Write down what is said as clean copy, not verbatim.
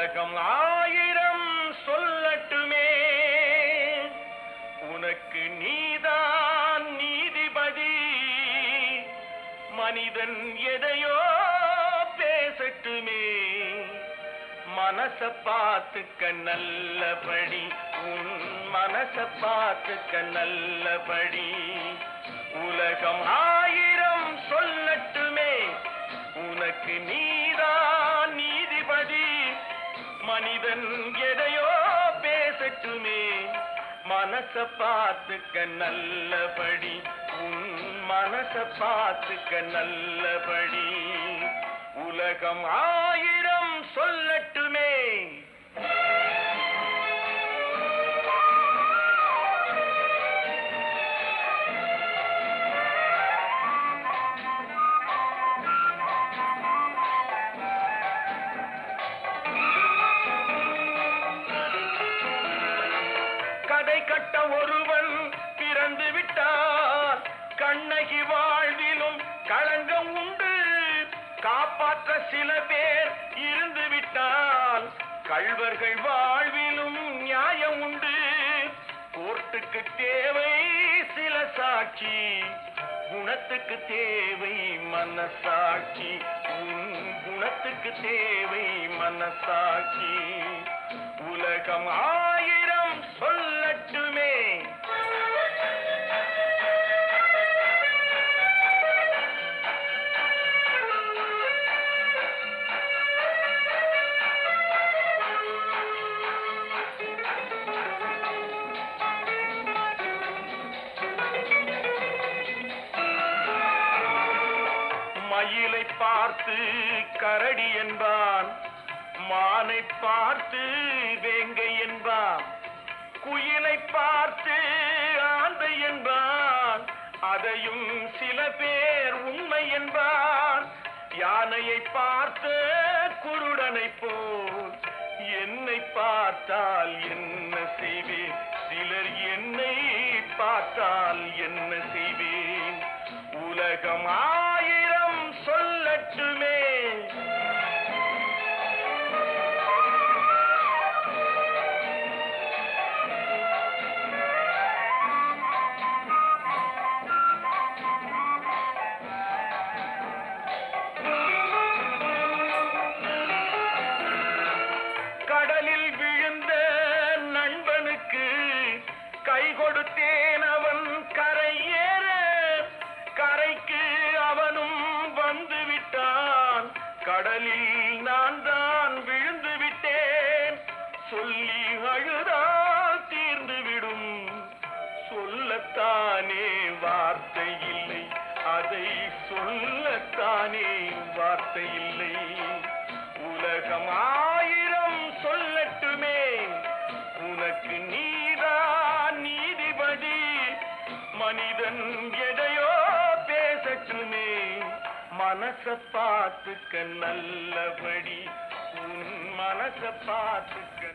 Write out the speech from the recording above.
உலகம் ஆயிரம் சொல்லட்டுமே, உனக்கு நீதான் நீதிபதி. மனிதன் எதையோ பேசட்டுமே, மனச பார்த்துக்க நல்லபடி, உன் மனச பார்த்துக்க நல்லபடி. உலகம் ஆயிரம் சொல்லட்டுமே, உனக்கு நீதான் நீதிபதி. மனிதன் எதையோ பேசட்டுமே, மனச பார்த்துக்க நல்லபடி, உன் மனச பார்த்துக்க நல்லபடி. உலகம் ஆயிரம் சொல்லட்டுமே. கதை கட்ட ஒருவன் பிறந்து விட்டார், கண்ணகி வாழ்விலும் களங்கம் உண்டு. காப்பாற்ற சில பேர் இருந்து விட்டால், கள்வர்கள் வாழ்விலும் நியாயம் உண்டு. கோர்ட்டுக்கு தேவை சில சாட்சி, குணத்துக்கு தேவை மனசாட்சி. உன் குணத்துக்கு தேவை மனசாட்சி. உலகம் ஆயிரம் சொல்லட்டுமே. மயிலை பார்த்து கரடி என்பான், மானை பார்த்து வேங்கை என்பான். குயிலை பார்த்து ஆந்தை என்பான், அதையும் சில பேர் உண்மை என்பான். யானையை பார்த்து குருடனை போல் என்னை பார்த்தால் என்ன செய்வேன், சிலர் என்னை பார்த்தால் என்ன செய்வேன். உலகம் ஆயிரம் சொல்லட்டுமே. கடலில் விழுந்த நண்பனுக்கு கை கொடுத்தேன், அவன் கரையேற. கரைக்கு அவனும் வந்து விட்டான், கடலில் நான் தான் விழுந்து விட்டேன். சொல்லி அழுதால் தீர்ந்துவிடும், சொல்லத்தானே வார்த்தை இல்லை, அதை சொல்லத்தானே வார்த்தை இல்லை. உலகம் ஆயிரம் சொல்லட்டுமே, உனக்கு நீதான் நீதிபதி. மனிதன் எதையோ பேசட்டுமே, மனச பார்த்துக்க நல்லபடி, உன் மனச பார்த்துக்க